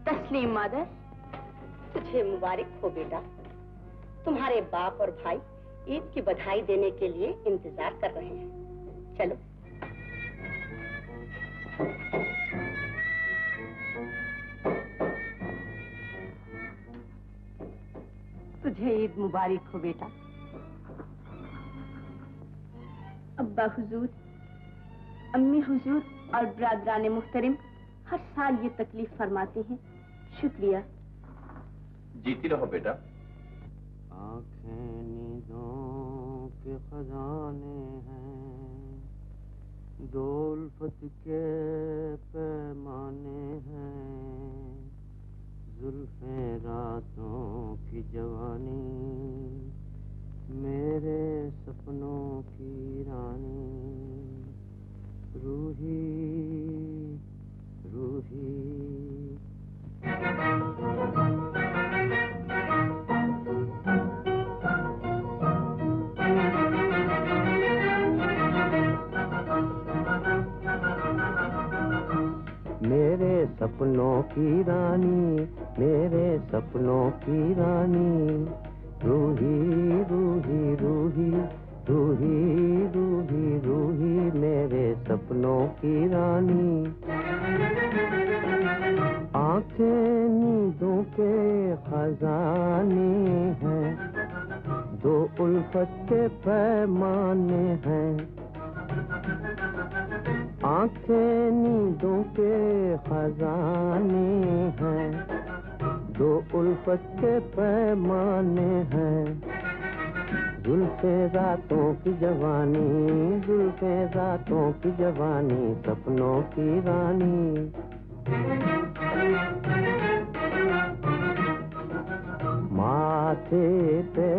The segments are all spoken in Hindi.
तस्लीम मादर। तुझे मुबारक हो बेटा। तुम्हारे बाप और भाई ईद की बधाई देने के लिए इंतजार कर रहे हैं। चलो। तुझे ईद मुबारक हो बेटा। अब्बा हुजूर, अम्मी हुजूर और ब्रादरान मुहतरम हर साल ये तकलीफ फरमाते हैं। शुक्रिया। जीती रहो बेटा। आँखें नींदों के खजाने हैं, दो उल्फत के पैमाने हैं, जुल्फें रातों की जवानी, मेरे सपनों की रानी, रूही रूही। मेरे सपनों की रानी, मेरे सपनों की रानी, रूही रूही रूही रूही रूही रूही, मेरे सपनों की रानी। आँखें नींदों के खजाने हैं, दो उल्फत के पैमाने हैं। आँखें नींदों के खजाने हैं, दो उल्फत के पैमाने हैं, जुल्फे रातों की जवानी, जुल्फे रातों की जवानी, सपनों की रानी। माथे पे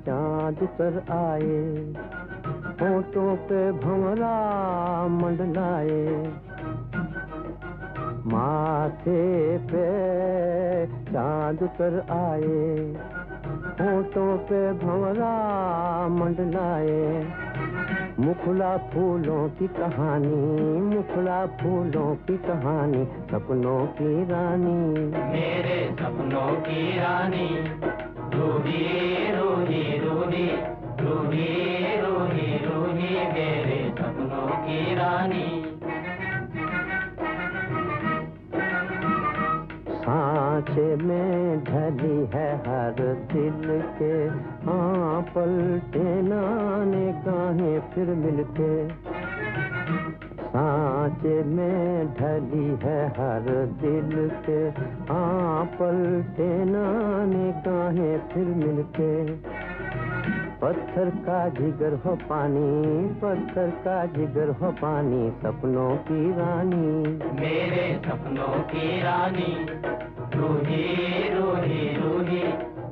चांद उतर आए, होठों पे भंवरा मंडलाए, माथे पे चांद उतर आए, होठों पे भंवरा मंडलाए, मुखला फूलों की कहानी, मुखला फूलों की कहानी, सपनों की रानी, मेरे सपनों की रानी, रूही रूही रूही रूही रूही रूही, मेरे सपनों की रानी। सांचे में ढली है हर दिल के, हाँ पलटे ना निगाहें फिर मिलके, सांचे में ढली है हर दिल के, हाँ पलटे ना निगाहें फिर मिलके, पत्थर का जिगर हो पानी, पत्थर का जिगर हो पानी, सपनों की रानी, मेरे सपनों की रानी, रूही रूही रूही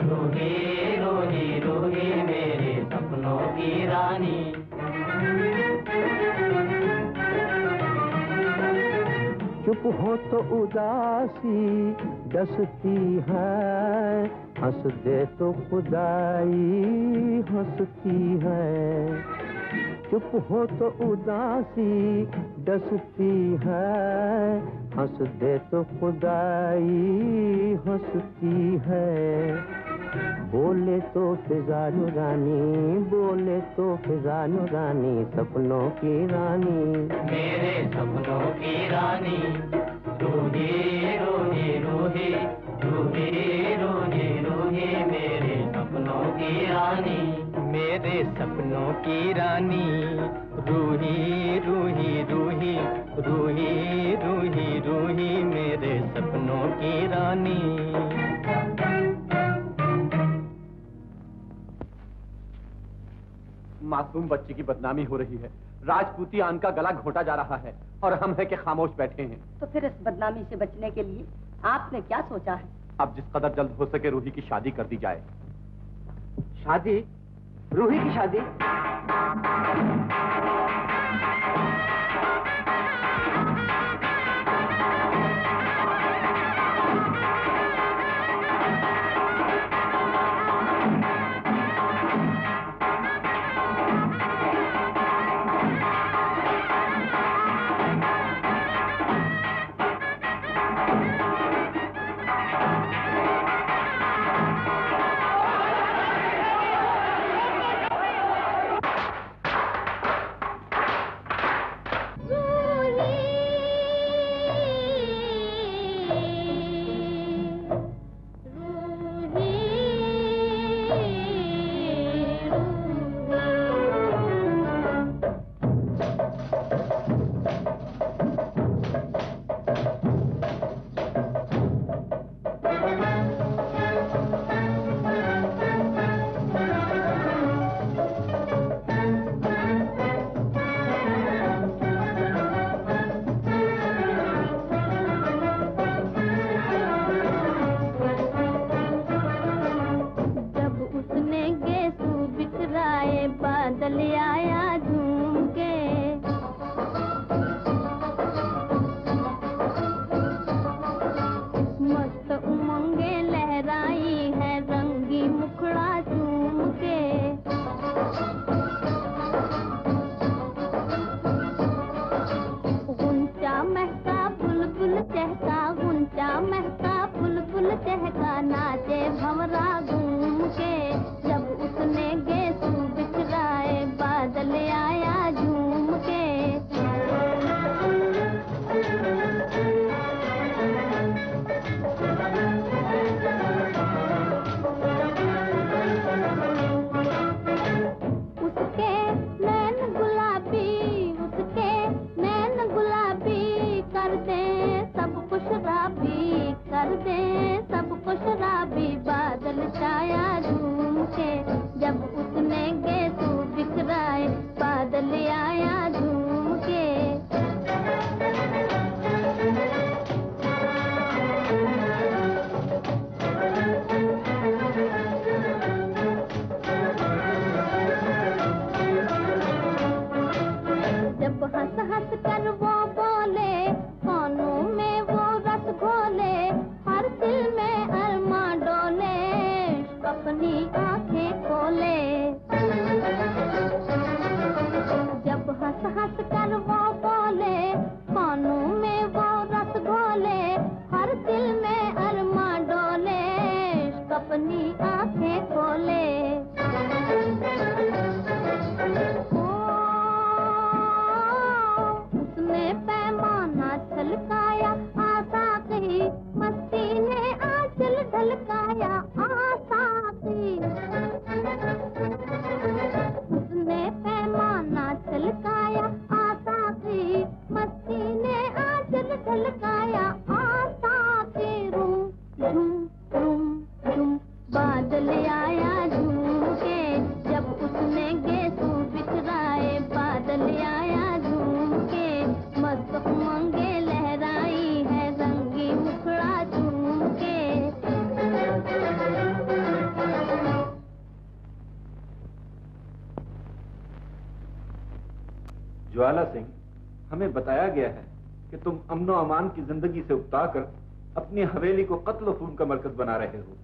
रूही रूही रूही, मेरे सपनों की रानी। चुप हो तो उदासी डसती है, हंस दे तो खुदाई हंसती है, चुप हो तो उदासी डसती है, हंस दे तो खुदाई हंसती है, बोले तो फिजा नुरानी, बोले तो फिजा नुरानी, सपनों की रानी, मेरे सपनों की रानी, रूही रूही रूही रूही रूही रूही, मेरे सपनों की रानी, मेरे सपनों की रानी, रूही रूही रूही रूही रूही रूही, मेरे सपनों की रानी। मासूम बच्ची की बदनामी हो रही है, राजपूती आन का गला घोटा जा रहा है और हम है कि खामोश बैठे हैं। तो फिर इस बदनामी से बचने के लिए आपने क्या सोचा है? अब जिस कदर जल्द हो सके रूही की शादी कर दी जाए। शादी? रूही की शादी? बादल आया झूम के। मस्त उमंगे लहराई है रंगी मुखड़ा चूम के। गुंचा महका बुलबुल चहका, गुंचा महका बुलबुल चहका, नाचे भंवरा घूम के। जब उसने गेसू बिछराए बादल आया झूम के। उसके नैन गुलाबी, उसके नैन गुलाबी, कर दे सबको शराबी, कर दे सबको शराबी, बादल छाया झूम के। जब उसने गेसू बिखराए बादल आया झूम के। जब हंस हंस कर वो बोले, कानों में वो रस घोले, हर दिल में अरमा डोले, अपनी आंखें खोले। जब हंस हंस कर वो बोले, कानों में वो रस घोले, हर दिल में अरमा डोले, अपनी आंखें खोले। उसने पैमाना छलकाया, आशा कही मस्ती ने आंचल ढलकाया, आशा की। उसने पैमाना छलकाया, आशा की मस्ती ने आंचल ढलकाया, आशा की। रूम झूम रूम झूम बादल आया झूम के। जब उसने गेसू बिछराए बादल आया झूम के। मस्त उमंगे लहराई है रंगी मुखड़ा झूम के। ज्वाला सिंह, हमें बताया गया है कि तुम अमनो अमान की जिंदगी से उकताकर अपनी हवेली को कत्ल खून का मरकज बना रहे हो।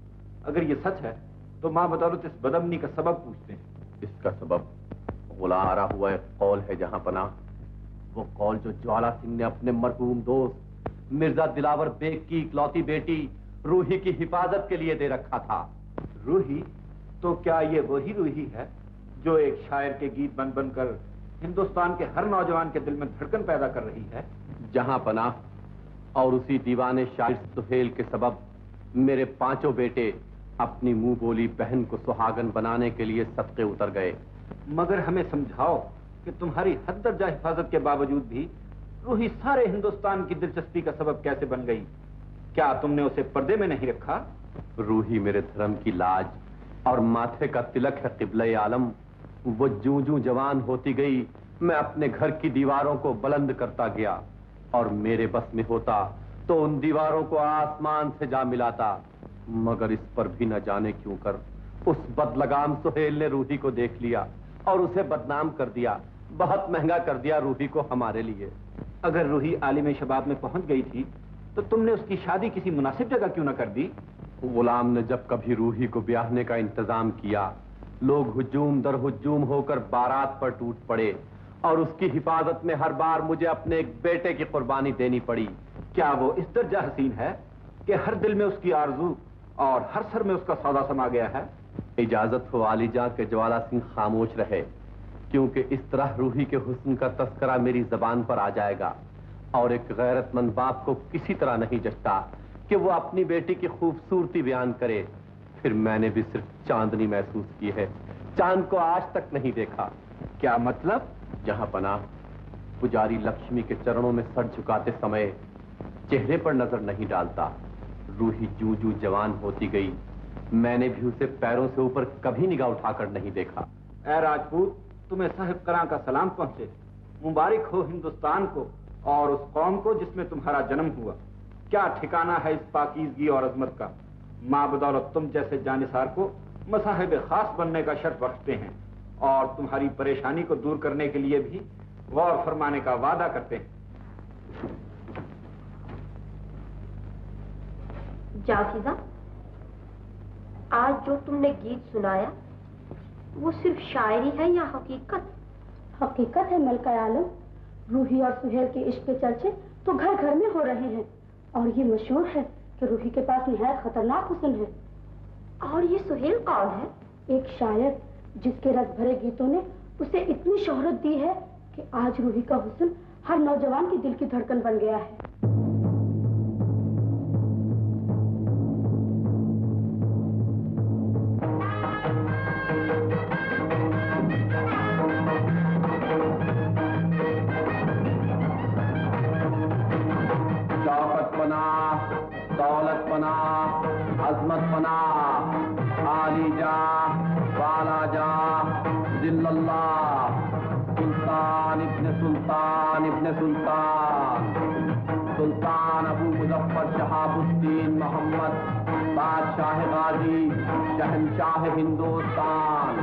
अगर ये सच है तो माँ बदौलत इस बदअमनी का सबब पूछते हैं। इसका सबब गुलारा हुआ एक कौल है जहां पना, वो कौल जो ज्वाला सिंह ने अपने मरहूम दोस्त मिर्जा दिलावर बेग की इकलौती बेटी रूही की हिफाजत के लिए दे रखा था। रूही? तो क्या ये वही रूही है जो एक शायर के गीत बन बनकर हिंदुस्तान के हर नौजवान के दिल में धड़कन पैदा कर रही है? जहां पना, और उसी दीवाने शायर सुहेल के सबब मेरे पांचों बेटे अपनी मुंह बोली बहन को सुहागन बनाने के लिए सदके उतर गए। मगर हमें समझाओ कि तुम्हारी हद दर्जा हिफाजत के बावजूद भी रूही सारे हिंदुस्तान की दिलचस्पी का सबब कैसे बन गई? क्या तुमने उसे पर्दे में नहीं रखा? रूही मेरे धर्म की लाज और माथे का तिलक है क़िबले आलम। वो जूं जूं जवान होती गई, मैं अपने घर की दीवारों को बुलंद करता गया, और मेरे बस में होता तो उन दीवारों को आसमान से जा मिलाता। मगर इस पर भी न जाने क्यों कर उस बदलगाम सुहेल ने रूही को देख लिया और उसे बदनाम कर दिया, बहुत महंगा कर दिया रूही को हमारे लिए। अगर रूही आलिम शबाब में पहुंच गई थी तो तुमने उसकी शादी किसी मुनासिब जगह क्यों न कर दी? गुलाम ने जब कभी रूही को ब्याहने का इंतजाम किया, लोग हुजूम दर हुजूम होकर बारात पर टूट पड़े, और उसकी हिफाजत में हर बार मुझे अपने एक बेटे की कुर्बानी देनी पड़ी। क्या वो इस दर्जा हसीन है कि हर दिल में उसकी आरजू और हर सर में उसका सौदा समा गया है? इजाजत हो वालिजा के ज्वाला सिंह खामोश रहे, क्योंकि इस तरह रूही के हुस्न का तस्करा मेरी जबान पर आ जाएगा, और एक गैरतमंद बाप को किसी तरह नहीं जचता कि वो अपनी बेटी की खूबसूरती बयान करे। फिर मैंने भी सिर्फ चांदनी महसूस की है, चांद को आज तक नहीं देखा। क्या मतलब? जहां पनाह पुजारी लक्ष्मी के चरणों में सर झुकाते समय चेहरे पर नजर नहीं डालता। रूही जूं जूं जवान होती गई, मैंने भी उसे पैरों से ऊपर कभी निगाह उठाकर नहीं देखा। ऐ राजपूत, तुम्हें साहिब करा का सलाम पहुंचे। मुबारक हो हिंदुस्तान को और उस कौम को जिसमें तुम्हारा जन्म हुआ। क्या ठिकाना है इस पाकीज़गी और अजमत का। माँ बदौलत तुम जैसे जानिसार को मसाहिब खास बनने का शर्फ बख्शते हैं। और तुम्हारी परेशानी को दूर करने के लिए भी गौर फरमाने का वादा करते हैं। जाफिजा, आज जो तुमने गीत सुनाया वो सिर्फ शायरी है या हकीकत? हकीकत है मलका आलम। रूही और सुहेल के इश्क के चर्चे तो घर घर में हो रहे हैं और ये मशहूर है कि रूही के पास निहायत खतरनाक हुस्न है। और ये सुहेल कौन है? एक शायर जिसके रस भरे गीतों ने उसे इतनी शोहरत दी है कि आज रूही का हुस्न हर नौजवान की दिल की धड़कन बन गया है। दौलत पना, अजमत पना, आली जा, वाला जा, जिल्लल्लाह, सुल्तान इब्ने सुल्तान इब्ने सुल्तान, सुल्तान अबू मुजफ्फर शहाबुद्दीन मोहम्मद, बादशाह गाजी, शहंशाह हिंदुस्तान,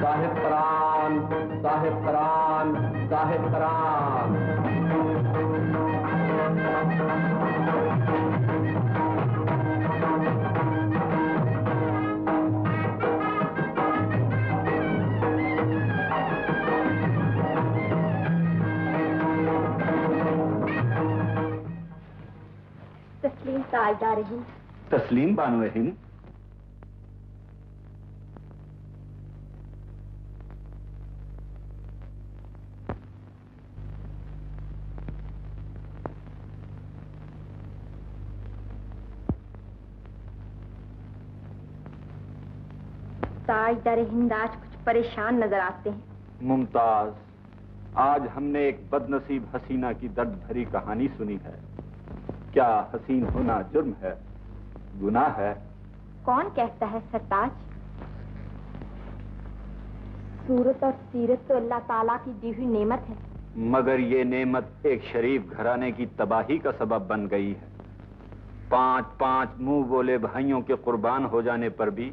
साहिब करान, साहिब करान, साहिब करान। तस्लीम ताजदार हिंद। तस्लीम बानो हिंद। ताजदार हिंद आज कुछ परेशान नजर आते हैं। मुमताज, आज हमने एक बदनसीब हसीना की दर्द भरी कहानी सुनी है। क्या हसीन होना जुर्म है, गुनाह है? कौन कहता है सरताज? सूरत और सीरत तो अल्लाह ताला की दी हुई नेमत है, मगर ये नेमत एक शरीफ घराने की तबाही का सबब बन गई है। 5-5 मुंह बोले भाइयों के कुर्बान हो जाने पर भी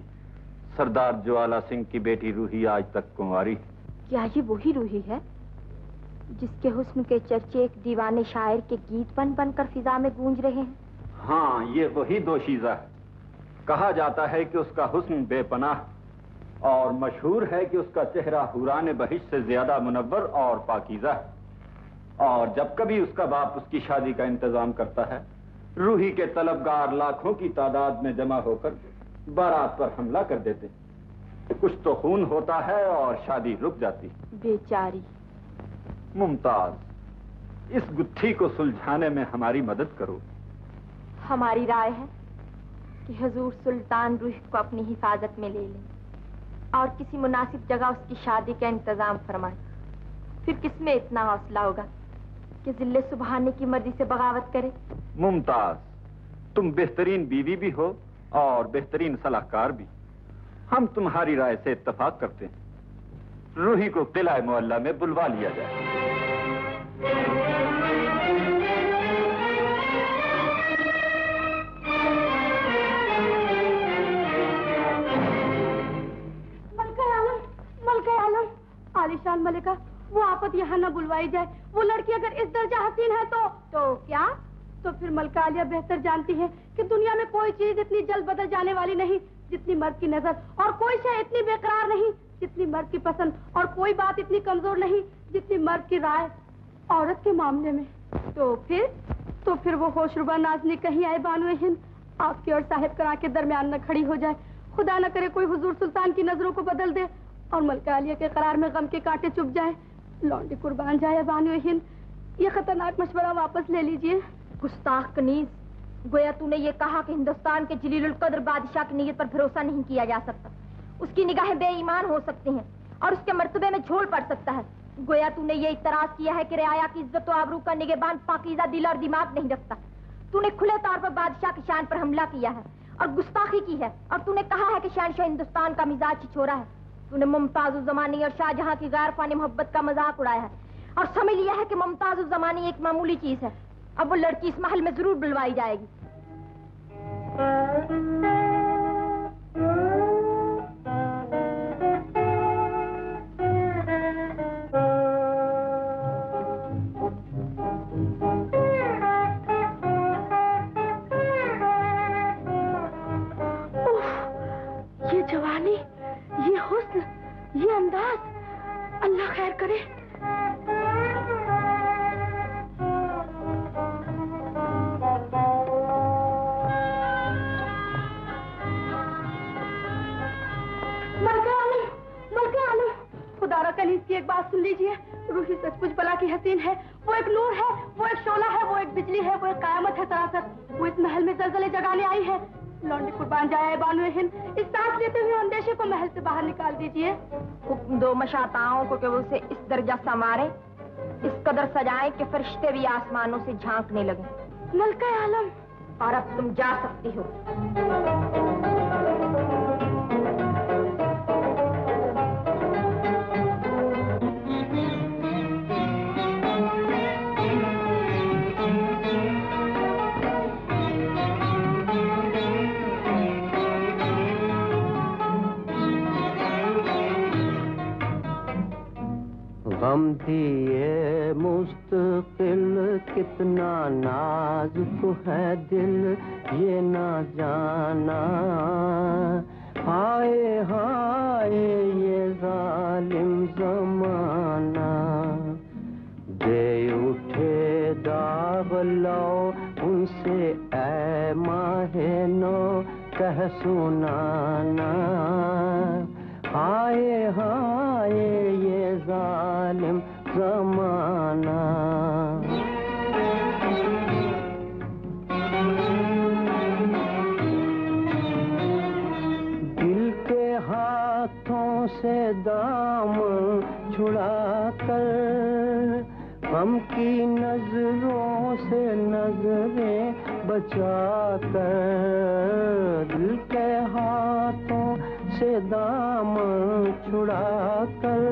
सरदार ज्वाला सिंह की बेटी रूही आज तक कुंवारी है। क्या ये वही रूही है जिसके हुस्न के चर्चे एक दीवाने शायर के गीत बन बनकर फिजा में गूंज रहे हैं? हाँ, ये वही दोशीज़ा है। कहा जाता है कि उसका हुस्न बेपनाह और मशहूर है कि उसका चेहरा हुरान बहिश्त से ज्यादा मुनव्वर और पाकीज़ा है। और जब कभी उसका बाप उसकी शादी का इंतजाम करता है, रूही के तलबगार लाखों की तादाद में जमा होकर बारात पर हमला कर देते। कुछ तो खून होता है और शादी रुक जाती। बेचारी। मुमताज, इस गुत्थी को सुलझाने में हमारी मदद करो। हमारी राय है कि हुजूर सुल्तान रूही को अपनी हिफाजत में ले लें और किसी मुनासिब जगह उसकी शादी का इंतजाम फरमाएं। फिर किसमें इतना हौसला होगा कि जिल्ले सुबहाने की मर्जी से बगावत करे? मुमताज, तुम बेहतरीन बीवी भी हो और बेहतरीन सलाहकार भी। हम तुम्हारी राय से इत्तफाक करते हैं। रूही को किला मोहल्ला में बुलवा लिया जाए। मलका आलम, आलिशान मलिका, वो आफत यहाँ न बुलवाई जाए। वो लड़की अगर इस दर्जा हसीन है तो क्या? तो फिर मलका आलिया बेहतर जानती है कि दुनिया में कोई चीज इतनी जल्द बदल जाने वाली नहीं जितनी मर्द की नजर, और कोई शय इतनी बेकरार नहीं जितनी मर्द की पसंद, और कोई बात इतनी कमजोर नहीं जितनी मर्द की राय औरत के मामले में। तो फिर वो होशरुबा नाज़नी कहीं आए बानो हिंद, आपकी और साहिब करा के दरमियान न खड़ी हो जाए। खुदा न करे कोई हुजूर सुल्तान की नजरों को बदल दे और मलका आलिया के करार में गम के कांटे चुभ जाए, लौंडी कुर्बान जाए बानो हिंद। ये खतरनाक मशवरा वापस ले लीजिए। गुस्ताख कनीज, गोया तूने ये कहा कि हिंदुस्तान के जलीलुल कद्र बादशाह की नीयत पर भरोसा नहीं किया जा सकता। उसकी निगाहें बेईमान हो सकती हैं और उसके मर्तबे में झोल पड़ सकता है। गोया तूने ये इतराज किया है कि रियाया की इज्जत और आबरू का निगहबान पाकीज़ा दिल और दिमाग नहीं रखता। तूने खुले तौर पर बादशाह की शान पर हमला किया है और गुस्ताखी की है, और तूने कहा है कि शहंशाह हिंदुस्तान का मिजाज छिछोरा है। तूने मुमताज ज़मानी और शाहजहां की गैर फानी मोहब्बत का मजाक उड़ाया है और समझ लिया है कि मुमताज ज़मानी एक मामूली चीज है। अब वो लड़की इस महल में जरूर बुलवाई जाएगी। जवानी, ये हुस्न, ये अंदाज, अल्लाह खैर करे। मलका आलम, खुदारा कनीज की एक बात सुन लीजिए। रूही सचमुच बला की हसीन है। वो एक नूर है, वो एक शोला है, वो एक बिजली है, वो एक कयामत है सरासर। वो इस महल में जलजले जगाने आई है। लौंडी कुर्बान जाए बानो हिंद, इस सांस लेते हुए अंदेशे को महल से बाहर निकाल दीजिए। हुक्म दो मशाताओं को कि वो उसे इस दर्जा संवारे, इस कदर सजाए कि फरिश्ते भी आसमानों से झांकने लगे। मलका आलम, और अब तुम जा सकती हो। गम दिए मुस्तकिल कितना नाजुक है दिल, ये ना जाना। हाय हाय ये जालिम जमाना, दे उठे दाग लो उनसे ऐ माहे नो कह सुनाना। हाय हाय ये जालिम जमाना। दिल के हाथों से दामन छुड़ा कर, गम की नजरों से नजरें बचा कर, दिल के हाथों से दामन छुड़ा कर,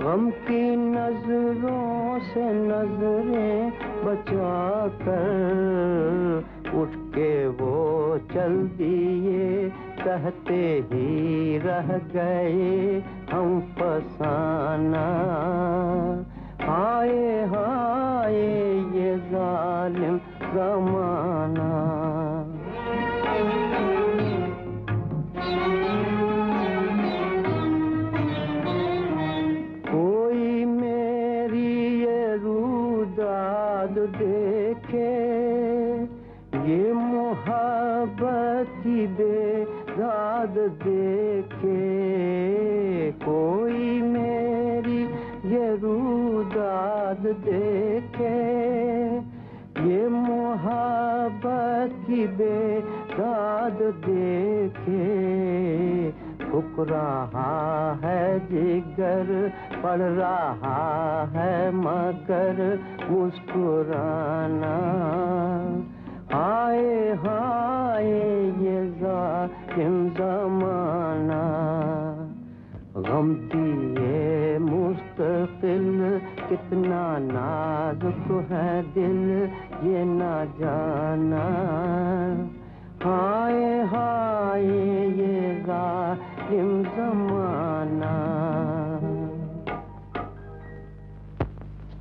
गम की नजरों से नजरें बचा कर, उठ के वो चल दिए, कहते ही रह गए हम फसाना। हाय हाय ये जालिम ज़माना। कोई मेरी ये रूदाद देखे, ये मोहब्बत की बेदाद देखे, कोई मेरी ये रूदाद देखे, ये मोहब्बत की बेदाद देखे, फुक रहा है जिगर, पड़ रहा है मगर मुस्कुराना। हाय हाय ये जालिम ज़माना, गम दिए मुस्तकिल कितना नाजुक है दिल, ये ना जाना। हाय हाय ये जालिम ज़माना।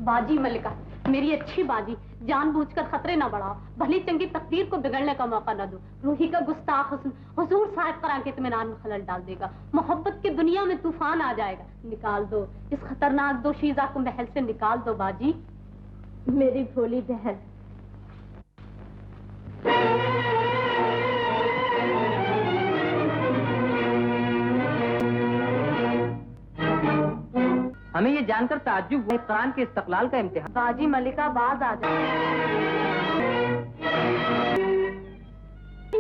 बाजी मलिका, मेरी अच्छी बाजी, जानबूझकर खतरे न बढ़ाओ, भली चंगी तकदीर को बिगड़ने का मौका न दो। रूही का गुस्ताख हुस्न हुजूर साहिब करा के इत्मीनान में खलल डाल देगा, मोहब्बत की दुनिया में तूफान आ जाएगा। निकाल दो इस खतरनाक दोशीज़ा को महल से, निकाल दो बाजी। मेरी भोली बहन, हमें ये जानकर ताज्जुब हुआ कुरान के इस्तक़लाल का इम्तिहान। बाजी मलिका बाज आ जाए।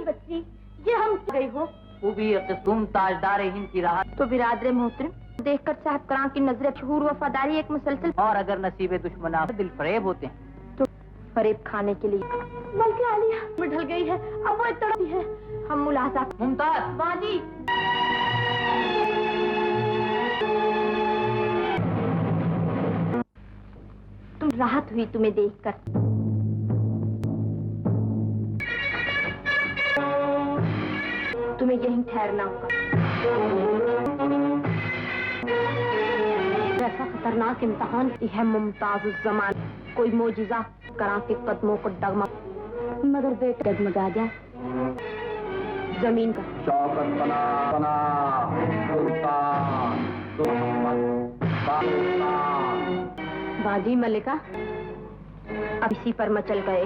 बच्ची, ये हम गई हो। खूबी तुम ताजदार हिंद की राह, तो बिरादर मोहतरम देखकर साहब करां की नजर शहूर वफादारी एक मुसलसल, और अगर नसीबे दुश्मना दिल फरेब होते हैं तो फरेब खाने के लिए मलका आलिया में ढल गई है, अब वो तड़पती है। हम मुलाजा। मुमताज बाजी, तुम राहत हुई तुम्हें देखकर। तुम्हें यहीं ठहरना होगा। ऐसा खतरनाक इम्तिहान, यह मुमताज जमान, कोई मोजिजा करा के कदमों को डगमग, मगर बेटा डगमगा जाए। जमीन का। शौकत बना बना सुल्तान सुल्तान। बाजी मलिका अब इसी पर मचल गए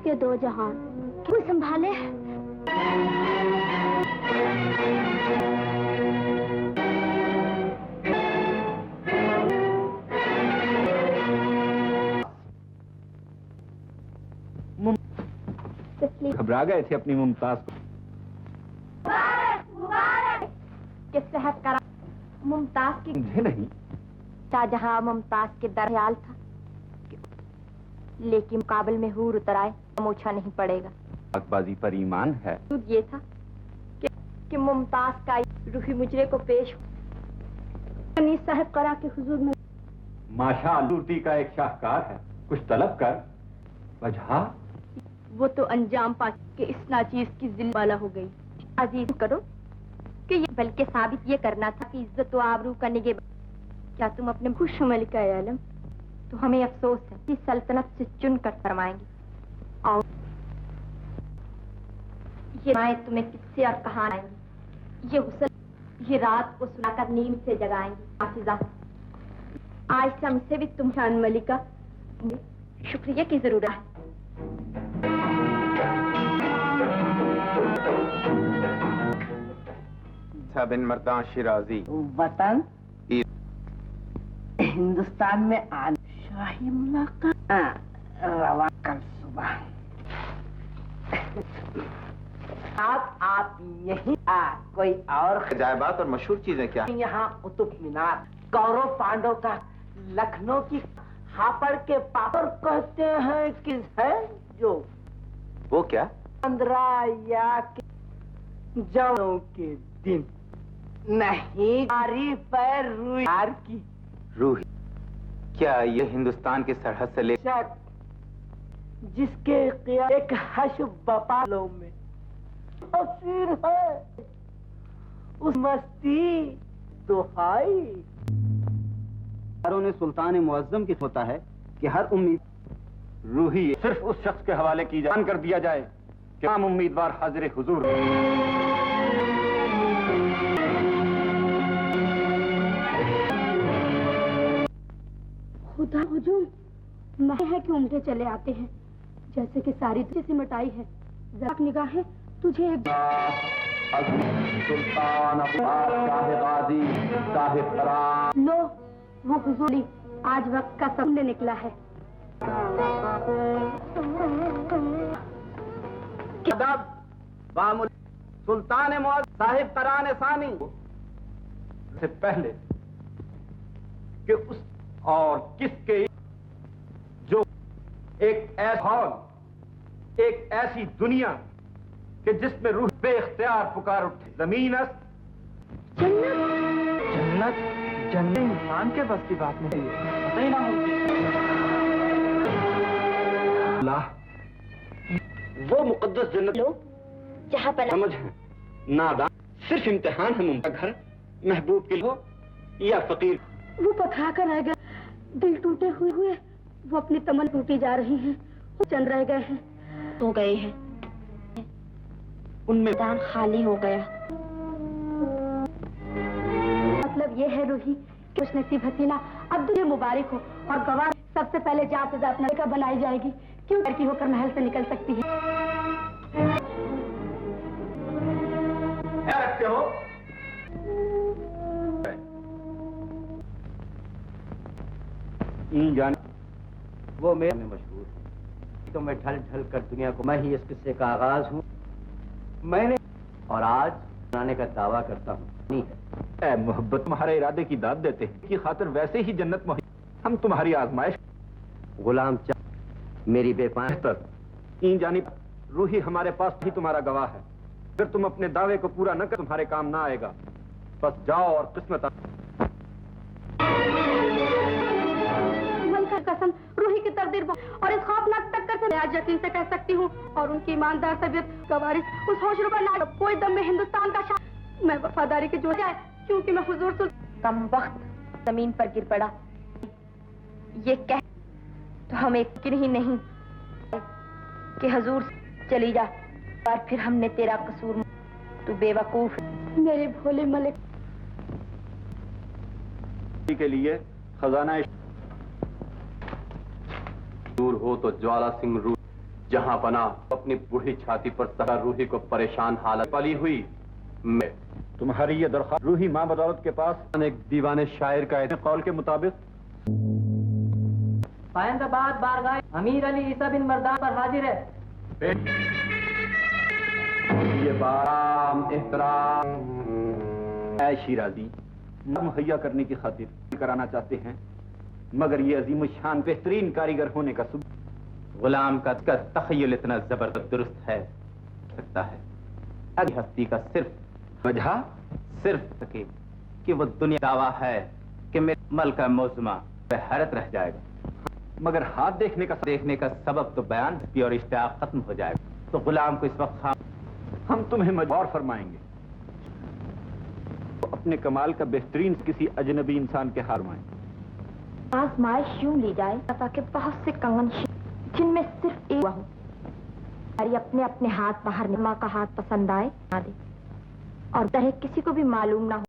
के दो जहां कोई संभाले। घबरा गए थे अपनी मुमताज को। के सेहत करा मुमताज की मुझे नहीं, शाहजहां मुमताज के दरयाल था, लेकिन मुकाबले में हूर उतर आए, मोछा नहीं पड़ेगा। बाजी पर ईमान है। ये था कि मुमताज का रूही मुजरे को पेश साहब करा के हुजूर में माशाअल्लाह का एक शाहकार है, कुछ तलब कर। वजह वो तो अंजाम पा के इस नाचीज की जिल्लत वाला हो गई। अजीज करो कि ये बल्कि साबित ये करना था कि इज्जत व आबरू का निगे। क्या तुम अपने खुश हो मलिका आलम? तो हमें अफसोस है कि सल्तनत से चुन कर फरमाएंगे, और ये माएं तुम्हें किससे और कहाँ आएंगी। ये हुस्न ये रात को सुनाकर नींद से जगाएंगी। हाफिजा आज से हमसे भी तुम शान मलिका शुक्रिया की जरूरत है। बिन मर्दान शिराजी वतन हिंदुस्तान में आज शाही मुलाकात रवा कल सुबह। आप यही कोई और अजायबात और मशहूर चीजें क्या? यहाँ कुतुब मीनार, कौरव पांडव का, लखनऊ की हापड़ के पापड़ कहते हैं कि है जो वो क्या? 15 या जौनों के दिन नहीं तारीफ पर रूहार की रूही। क्या ये हिंदुस्तान की सरहद से ले शक जिसके एक हश बपालों में तस्वीर है उस मस्ती दुहाई। ने सुल्तान मुअज्जम की होता है कि हर उम्मीद रूही सिर्फ उस शख्स के हवाले की जान कर दिया जाए कि आम उम्मीदवार हाजिर हुजूर। खुदा हुजूम है कि उमटे चले आते हैं जैसे कि सारी तुझे सिमटाई है। जरा निगाहें तुझे एक सुल्तान अब्बास शाहबाजी साहिब कराम। लो वो हुजूरी आज वक्त का सबने निकला है। सुल्तान मुअज्जम साहिब करान सानी से पहले कि उस और किसके जो एक ऐसा एक ऐसी दुनिया कि जिसमें रूह बेख्तियार पुकार उठे। जमीन जन्नत जन्नत इंसान के बस की बात नहीं है, पता ही ना होगी। वो मुकद्दस जन्नत लो जहाँ पर समझ है नादान, सिर्फ इम्तिहान है। मुमता घर महबूब के लिए हो या फकीर। वो पथरा कर रह गए, दिल टूटे हुए वो अपनी तमन टूटी जा रही हैं, वो चंद रह गए हैं, हो गए हैं, उनमें मैदान खाली हो गया। मतलब ये है रूही कि उस नसीब हसीना अब तुझे मुबारक हो और गवाह सबसे पहले जात अपना बनाई जाएगी। क्यों लड़की होकर महल से निकल सकती है। क्या रखते हो? जान वो मेरे में मशहूर है, तो मैं ढल ढल कर दुनिया को मैं ही इस किस्से का आगाज हूँ। मैंने और आज बनाने का दावा करता हूँ। नहीं है मोहब्बत तुम्हारे इरादे की दाद देते हैं कि खातिर वैसे ही जन्नत मुहैया। हम तुम्हारी आजमाइश गुलाम चा मेरी बेपातर इन जानी रूही हमारे पास ही तुम्हारा गवाह है। फिर तुम अपने दावे को पूरा न कर तुम्हारे काम ना आएगा। बस जाओ और किस्मत कसम रूही की तकदीर और इस खौफनाक टक्कर से मैं आज यकीन से कह सकती हूँ और उनकी ईमानदार तबीयत का वारिस उस होशरुबा ना कोई दम में हिंदुस्तान का शाह। मैं वफादारी के जो जाए क्योंकि मैं हुजूर से कम वक्त जमीन पर गिर पड़ा। ये कह तो हमें यकीन ही नहीं कि हजूर चली जा, और फिर हमने तेरा कसूर, तू बेवकूफ है। मेरे भोले मलिक के लिए खजाना दूर हो तो ज्वाला सिंह रूही जहां बना अपनी बूढ़ी छाती पर सरा रूही को परेशान हालत पली हुई। मैं तुम्हारी ये दरख्वास्त रूही मां बदौलत के पास एक दीवाने शायर का कौल के मुताबिक पायंदाबाद बारगाह अमीर अली ईसा बिन मर्दान पर हाजिर है। ये बाराम एहतराम ऐ शिराजी मुहैया करने की खातिर कराना चाहते हैं, मगर ये अजीम शान बेहतरीन कारीगर होने का गुलाम का तखय्युल इतना जबरदस्त दुरुस्त है सकता है। अगर हस्ती का सिर्फ वजह सिर्फ सके कि वो दुनिया दावा है कि मेरे मल का मौजमा वह हैरत रह जाएगा, मगर हाथ देखने का सबब तो बयान भी और इश्तियाक खत्म हो जाएगा। तो गुलाम को इस वक्त हम तुम्हें मजबूर फरमाएंगे तो अपने कमाल का बेहतरीन किसी अजनबी इंसान के हार माएं। आजमाइश यूं ली जाए ताकि बहुत से कंगन जिनमें सिर्फ एक हुआ हूं, अरे अपने अपने हाथ बाहर माँ का हाथ पसंद आए ना दे, और तरह किसी को भी मालूम ना हो।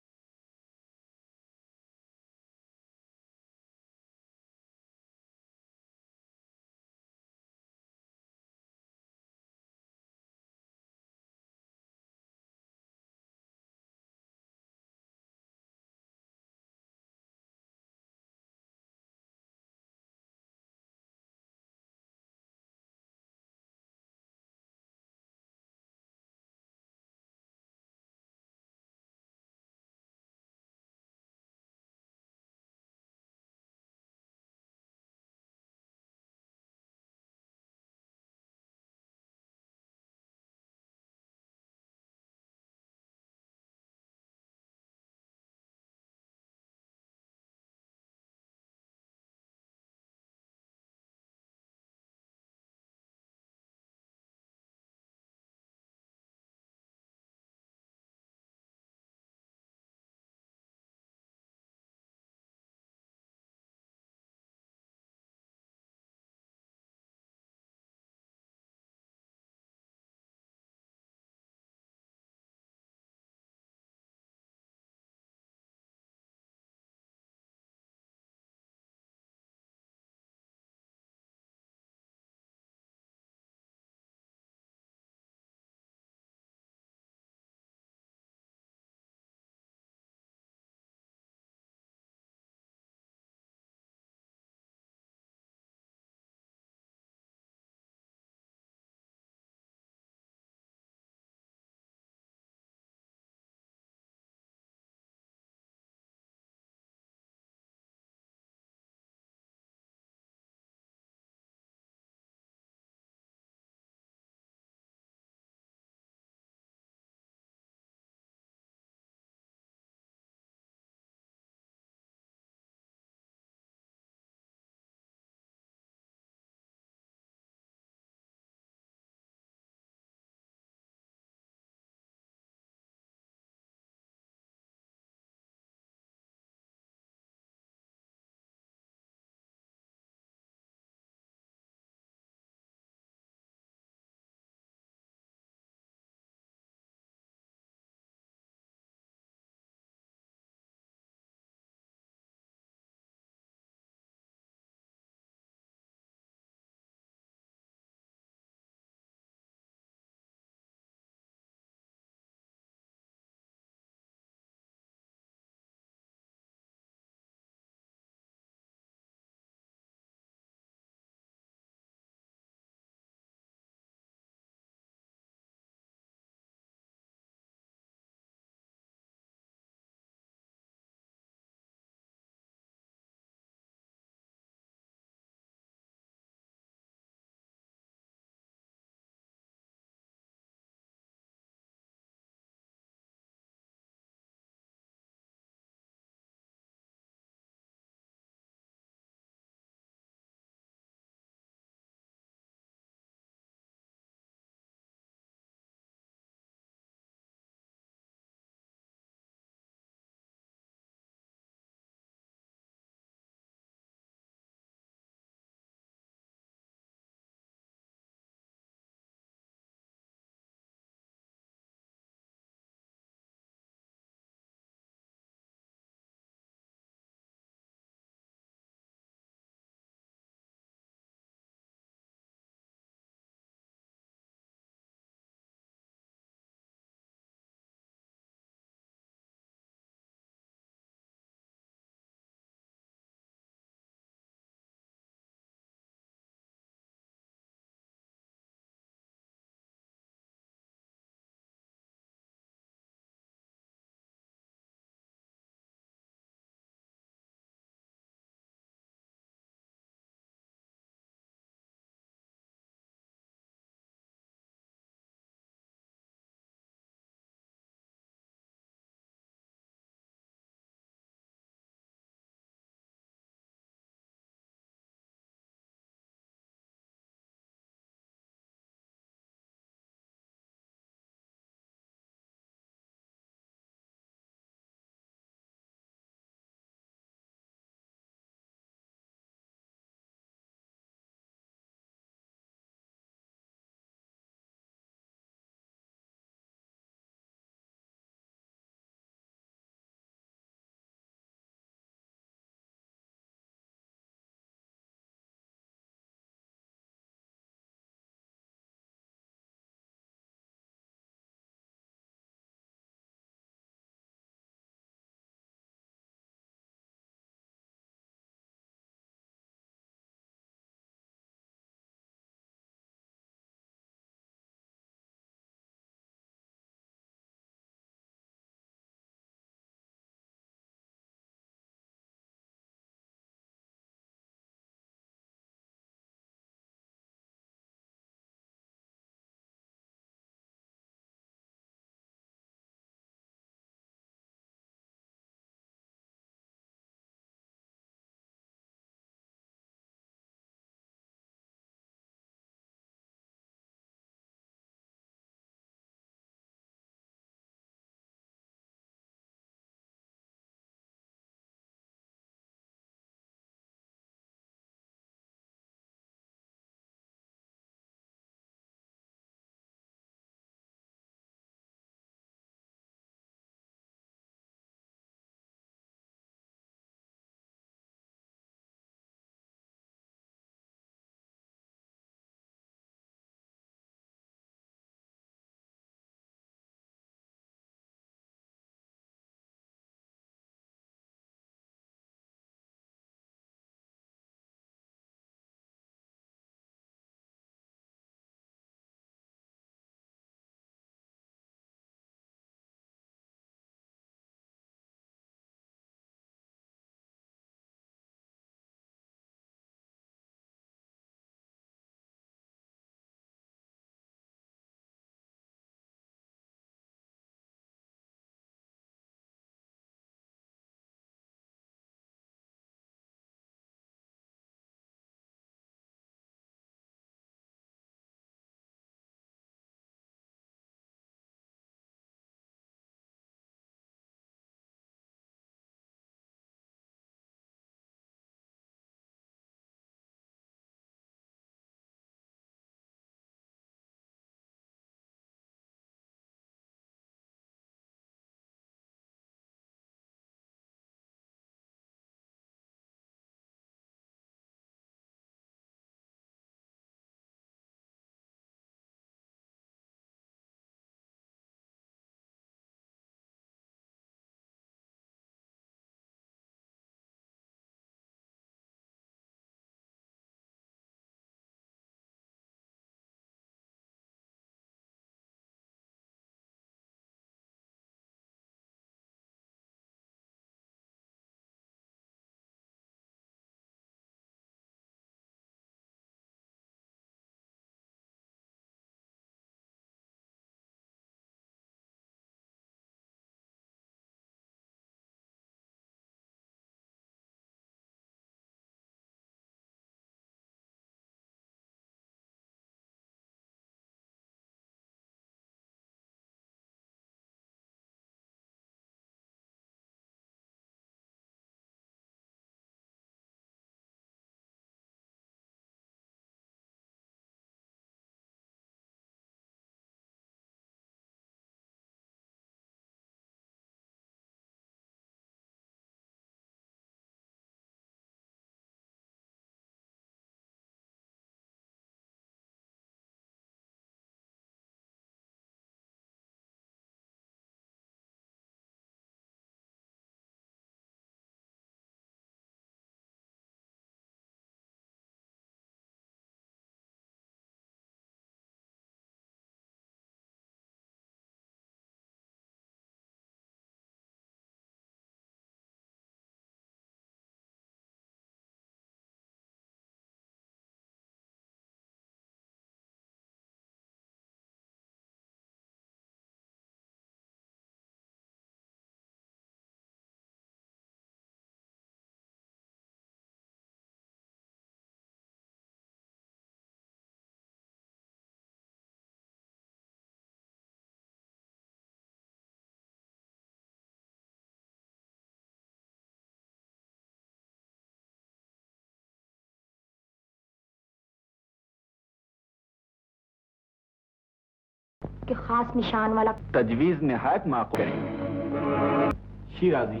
के खास निशान वाला तजवीज निहायत माकूल करेंगे शीराजी।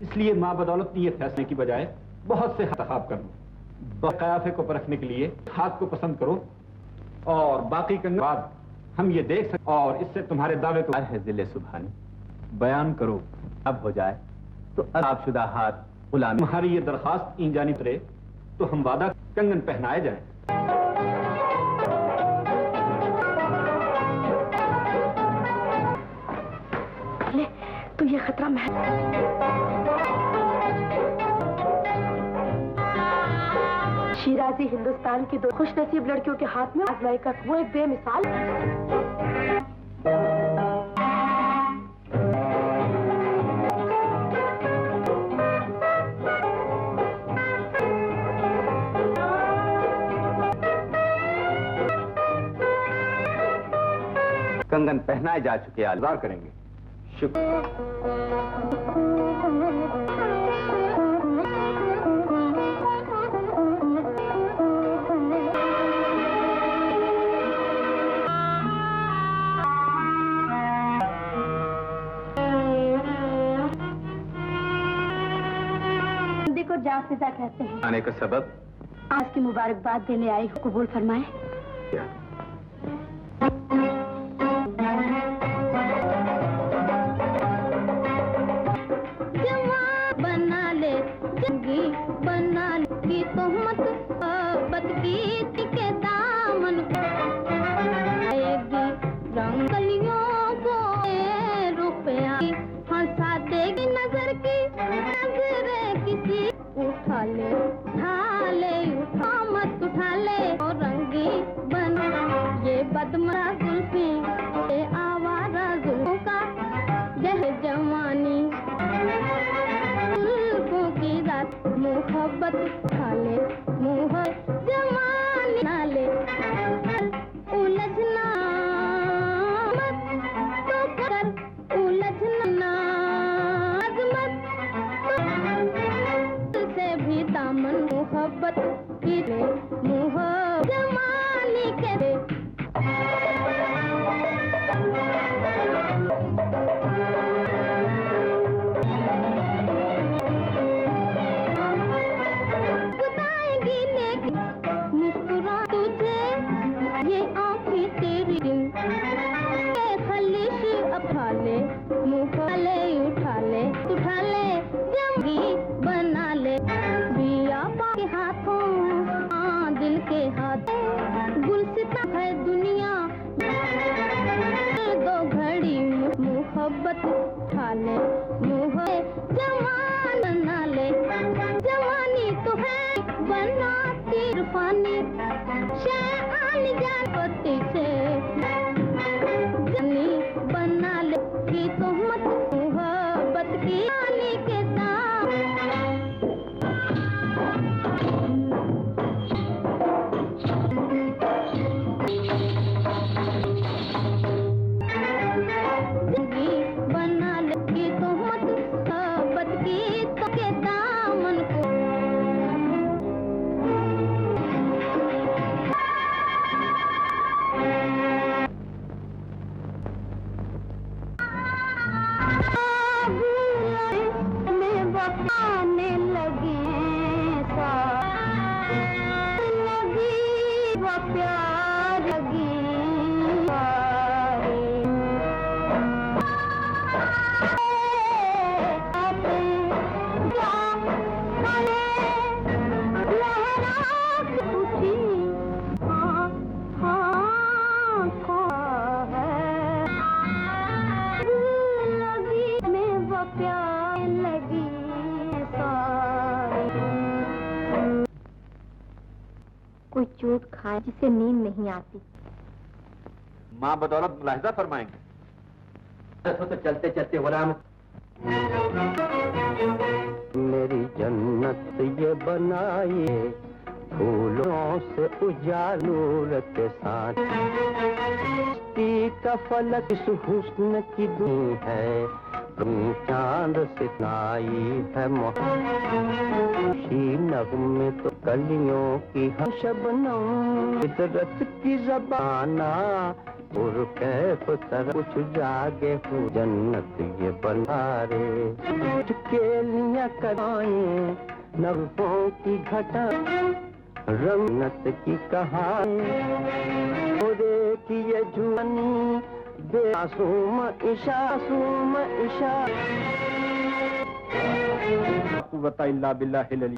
इसलिए माँ बदौलत ने यह फैसले की बजाय बहुत से इंतखाब कर लो। कयाफे को परखने के लिए हाथ को पसंद करो और बाकी के बाद हम ये देख सकते और इससे तुम्हारे दावे को है जिले सुभानी बयान करो। अब हो जाए तो अदाबशुदा हाथ गुलामी। तुम्हारी ये दरखास्त ईंजानी उतरे तो हम वादा कंगन पहनाए जाए। तो ये खतरा शिराजी हिंदुस्तान की दो खुशनसीब लड़कियों के हाथ में आजमाई कर वो एक बेमिसाल। कंगन पहनाए जा चुके इंतजार करेंगे। देखो जाफिजा कहते हैं आने का सबब आज की मुबारकबाद देने आई हूँ, कबूल फरमाए। बना की तोहमत बद की के दामन आएगी रंगलियों को रुपया हंसा देगी नजर की नजरे किसी उठा ले उठा मत उठा ले और रंगी बन ये बदमरा जुल्फी ये आवारा जुल्फों का यह जवानी मोहब्बत खाले मोह जवानी नाले उलझना मत तो कर उलझना अजमत तो से भी दामन मोहब्बत की ले मोह जवानी के दे मुस्कुरा तुझे ये आँखें तेरी दिन खलिश अपा ले मुँह ले उठा ले जमी बना ले बिया के हाथों दिल के हाथ गुलसिता है दुनिया दो घड़ी मोहब्बत उठा ले मुँह जवान बना ले जवानी तो है बना तीरफानी शान जानती से जनी बना ले की तोहमत मोहब्बत की आने के दाम जनी बना ले की तोहमत मोहब्बत की तो के दामन को आने लगे लगी वो प्यार लगी कोई चोट खाए जिसे नींद नहीं आती। माँ बदौलत मुलाहिजा फरमाएंगे। तो चलते चलते गुलाम मेरी जन्नत ये बनाइए फूलों से उजालूर के साथ का फलक इस हुस्न की दूर है चांद सिताई है मोहब्बत नगमे तो कलियों की हम शबनम फितरत की ज़बाना और कैफ तरह कुछ जागे हो जन्नत ये बंधारे केलियां कराएं नगों की घटा रमनत की कहानी और की ये जुआनी बेमासूम इशा कुव्वत इल्ला बिल्लाहिल अली।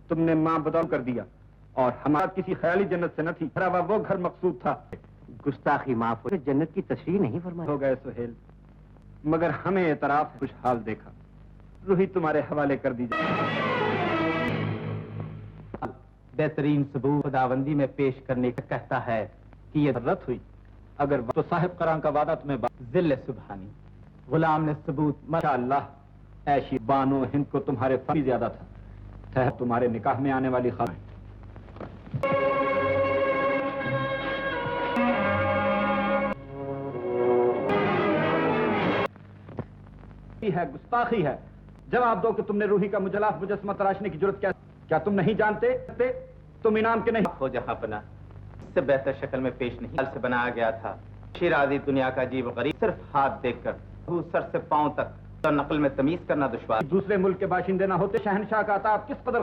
तुमने माँ बदौल कर दिया और हमारा किसी ख्याली जन्नत से न थी, वो घर मकसूद था। गुस्ताखी माफ हो, जन्नत की तशरीह नहीं फरमाई। हो गए सुहेल, मगर हमें एतराफ खुशहाल देखा। रूही तुम्हारे हवाले कर दी जाए। बेहतरीन सबूत खुदाबंदी में पेश करने का कहता है कि ये रत हुई अगर तो साहिब कराम का वादा तुम्हें जिल्ल सुबहानी गुलाम ने सबूत माशाअल्लाह ऐशी बानो हिंद को तुम्हारे फन ज्यादा था तुम्हारे निकाह में आने वाली खबरें है, गुस्ताखी है। जवाब दो कि तुमने रूही का मुजलाफ मुजस्मा तराशने की जरूरत क्या तुम नहीं जानते? तुम इनाम के नहीं हो जहां बना इससे बेहतर शक्ल में पेश नहीं से बनाया गया था। शिराजी दुनिया का अजीब गरीब सिर्फ हाथ देखकर सर से पांव तक तो नकल में तमीज करना दुश्वार। दूसरे मुल्क के बाशिंदे ना होते शहनशाह का अताब किस कदर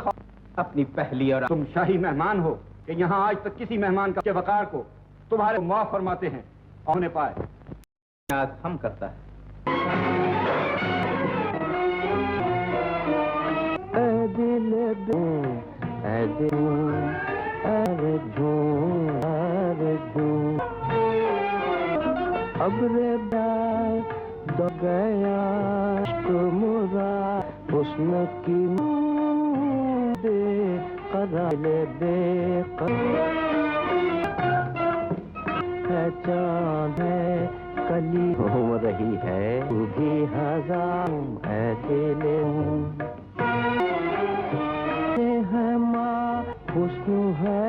अपनी पहली और तुम शाही मेहमान हो कि यहाँ आज तक किसी मेहमान के वकार को तुम्हारे मुआफ फरमाते हैं और उन्हें पाए हम करता है। अब रे दो गया मुरा हुस्न की कराले चाँद है कली हो रही है तू भी हजार है दिल है माँ हुस्न है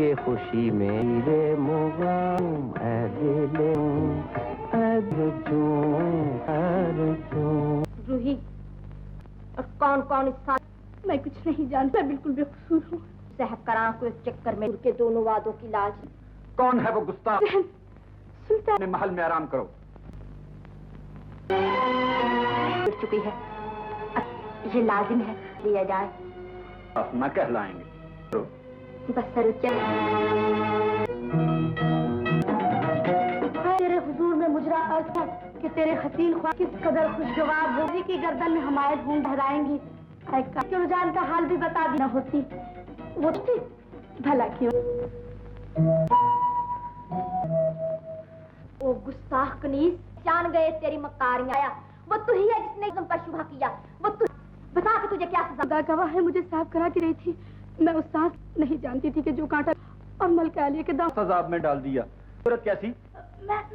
के खुशी में रे मुगाम रूही, और कौन कौन इस साथ? मैं कुछ नहीं जानता, मैं बिल्कुल बेकसूर हूँ। सहकरां को इस चक्कर में उनके दोनों वादों की लाज। कौन है वो गुस्ताख? सुल्तान। अपने महल में आराम करो। गिर चुकी है, ये लाजिम है लिया जाए। आप न कहलाएंगे। बस सर तेरे हुजूर में मुजरा अर्ज है कि तेरे हसीन ख्वाब किस कदर खुशगवार होगी की गर्दन में हमारे घूम ठहराएंगी। के रुझान का हाल भी बता दी न होती वो थी भला क्यों। ओ गुस्ताख कनीज, जान गए तेरी मकारियां। आया वो तू ही है जिसने तुम पर शुभ किया। वो तू बता कि तुझे क्या सजा। गवाह है, मुझे साफ करा के रही थी। मैं उस सांस नहीं जानती थी कि जो कांटा और मलका आलिया के दाम सजाब में डाल दिया। सूरत कैसी?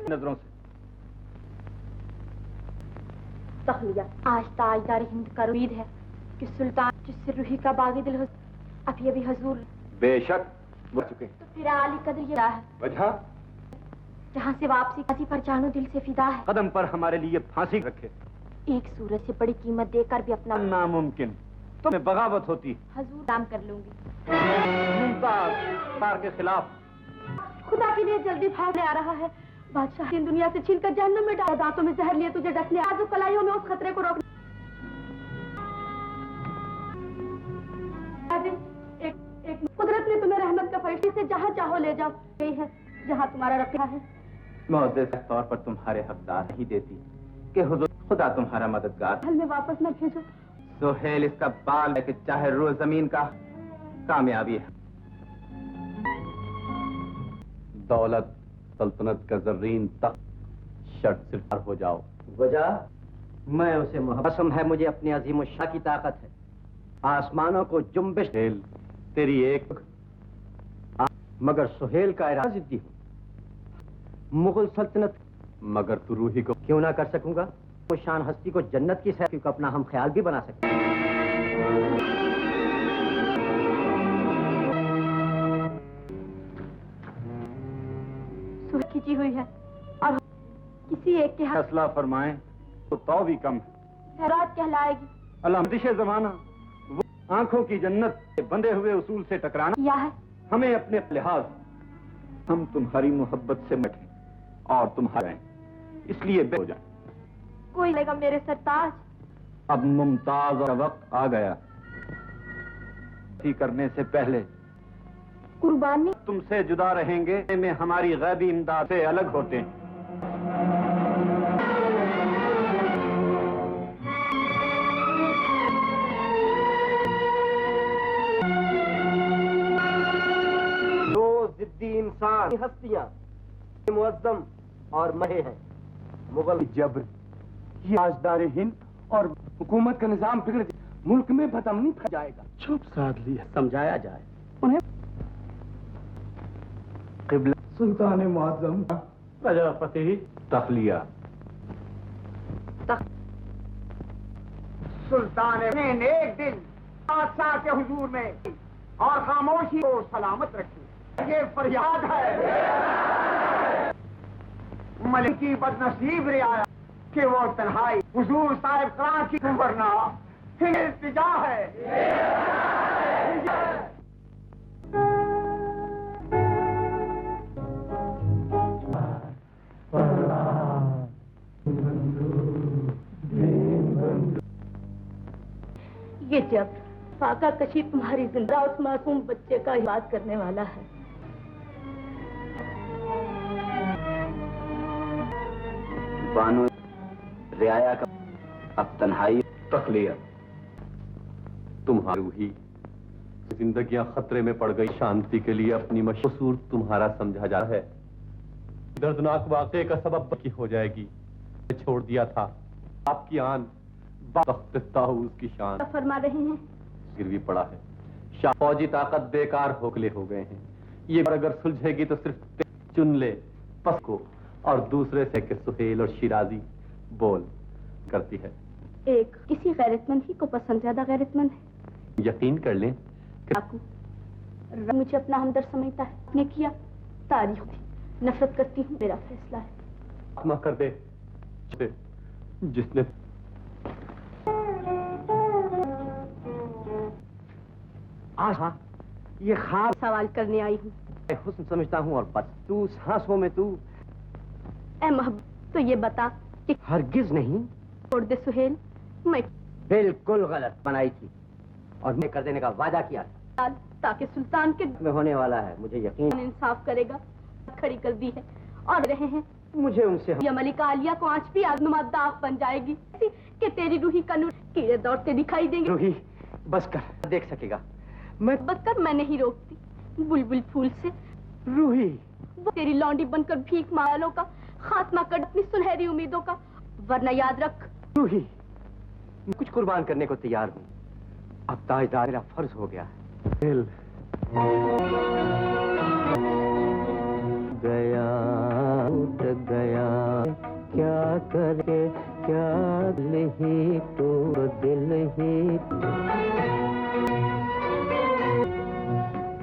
नजरों से तखलिया। आज ताजदार हिंद का उम्मीद है कि सुल्तान जिससे रूही का बागी दिल हो अभी अभी हजूर। बेशक वो चुके। तो फिर आली कदर ये है वजह जहाँ से वापसी फांसी पर जानू दिल से फिदा है। कदम पर हमारे लिए फांसी रखे। एक सूरज से बड़ी कीमत देकर भी अपना नामुमकिन तुम्हें बगावत होती। हजूर काम कर लूंगी। मुमताज तार के खिलाफ। खुदा के लिए जल्दी भाग आ रहा है। बादशाह इन दुनिया से छीनकर जहन्नुम में डाल। दांतों में जहर लिए तुझे डसने आजू कलाइयों में उस खतरे को रोक। एक कुदरत ने तुम्हें रहमत का फरिश्ते से जहाँ चाहो ले जाओ। यही है जहाँ तुम्हारा रखा है। मुअज़्ज़ज़ के तौर पर तुम्हारे हकदार नहीं देती कि हुजूर खुदा तुम्हारा मददगार। हल में वापस न भेजो। सुहेल इसका बाल है कि चाहे रो जमीन का कामयाबी है। दौलत सल्तनत का जर्रीन तख्त शर्त से पार हो जाओ। वजह मैं उसे कसम है मुझे अपनी अजीम शाह की ताकत है। आसमानों को जुम्बिश तेरी एक मगर सुहेल का इरादा जिद्दी हूँ। मुगल सल्तनत मगर तू रूही को क्यों ना कर सकूंगा। वो शान हस्ती को जन्नत की सैर को अपना हम ख्याल भी बना सकते हैं। सुबह खींची हुई है और किसी एक के फैसला फरमाएं तो भी कम है। रात कहलाएगी। अल्लाह जमाना वो आंखों की जन्नत के बंधे हुए उसूल से टकराना किया है। हमें अपने लिहाज हम तुम्हारी मोहब्बत से बैठे और तुम्हारे इसलिए हो जाए। कोई लेगा मेरे सरताज। अब मुमताज का वक्त आ गया। करने से पहले कुर्बानी तुमसे जुदा रहेंगे में हमारी गैबी इमदाद से अलग होते हैं। दो जिद्दी इंसान हस्तियां मुअज़्ज़म और महे हैं। मुगल जबर ये राजदार हिंद और हुकूमत का निजाम बिगड़ मुल्क में बदअमनी फैल जाएगा। चुप साध लिया समझाया जाए उन्हें। क़िबला सुल्तान मुअज़्ज़म प्रजापति तखलिया। सुल्तान ने एक दिन बादशाह के हुजूर में और खामोशी को सलामत रखी। ये फरियाद है मलिक की बदनसीब रियाया कि वो तन्हाई हुजूर साहिब कलां की वरना इल्तिजा है। ये जब फाका कशी तुम्हारी जिंदा उस मासूम बच्चे का याद करने वाला है। बानो रियाया का अब तन्हाई तखलिया। तुम्हारी रूही जिंदगियां खतरे में पड़ गई। शांति के लिए अपनी मशहूर तुम्हारा समझा जा है। दर्दनाक वाक़े का सबब की हो जाएगी। छोड़ दिया था आपकी आन उसकी शान फरमा रहे हैं गिरवी पड़ा है। फौजी ताकत बेकार होकले हो गए हैं। ये अगर सुलझेगी तो सिर्फ चुन ले पस को और दूसरे से के सुहेल और शिराजी बोल करती है। एक किसी गैरतमंद ही को पसंद ज्यादा गैरतमंद है। यकीन कर लें आपको मुझे अपना हमदर्द समझता है, ने किया तारीख थी, नफरत करती हूँ, मेरा फैसला है। माफ कर दे जिसने आशा, ये ख्वाब सवाल करने आई हूँ। मैं हुस्न समझता हूँ और बस तू सांसों में तू ए महबूब, तो ये बता कि हरगिज नहीं छोड़ दे सुहेल। मैं बिल्कुल गलत बनाई थी और मैं कर देने का वादा किया था ताकि सुल्तान के में होने वाला है, मुझे यकीन। इंसाफ करेगा, खड़ी कर दी है और रहे हैं मुझे उनसे या मलिका आलिया को आज भी आजनुमा दाग बन जाएगी कि तेरी रूही का नूर कीड़े दौड़ते दिखाई देंगे। रूही बस कर, देख सकेगा मैं बस कर, मैं नहीं रोकती। बुलबुल फूल से रूही वो तेरी लौंडी बनकर भीख मांगलों का खात्मा कर अपनी सुनहरी उम्मीदों का, वरना याद रख रूही मैं कुछ कुर्बान करने को तैयार हूँ। अब ताजदार मेरा फर्ज हो गया है। गया उठ गया क्या करे क्या दिल ही तो दिल ही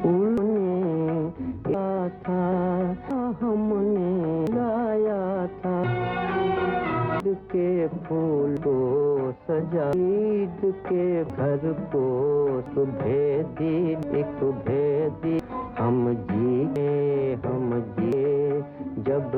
उन्हें क्या था हमने लाया था ईद के फूल को सजा ईद के घर को सुबह दी एक भेदी हम जिए जब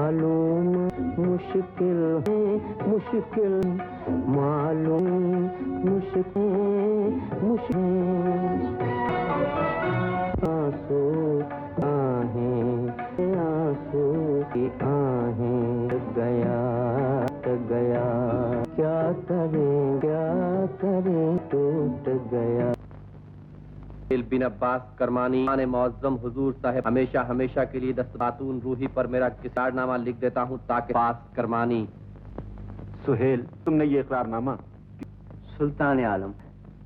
मालूम मुश्किल है मुश्किल, मालूम मुश्किल मुश्किल। आंसू आहें आंसू की आहें गया क्या करें टूट गया। बिन अब्बास करमानी ने मौज़्ज़म हुजूर साहब हमेशा हमेशा के लिए दस्तबातून रूही पर मेरा किसारनामा लिख देता हूँ ताकि अब्बास करमानी। सुहेल, तुमने ये इकरारनामा सुल्तान आलम,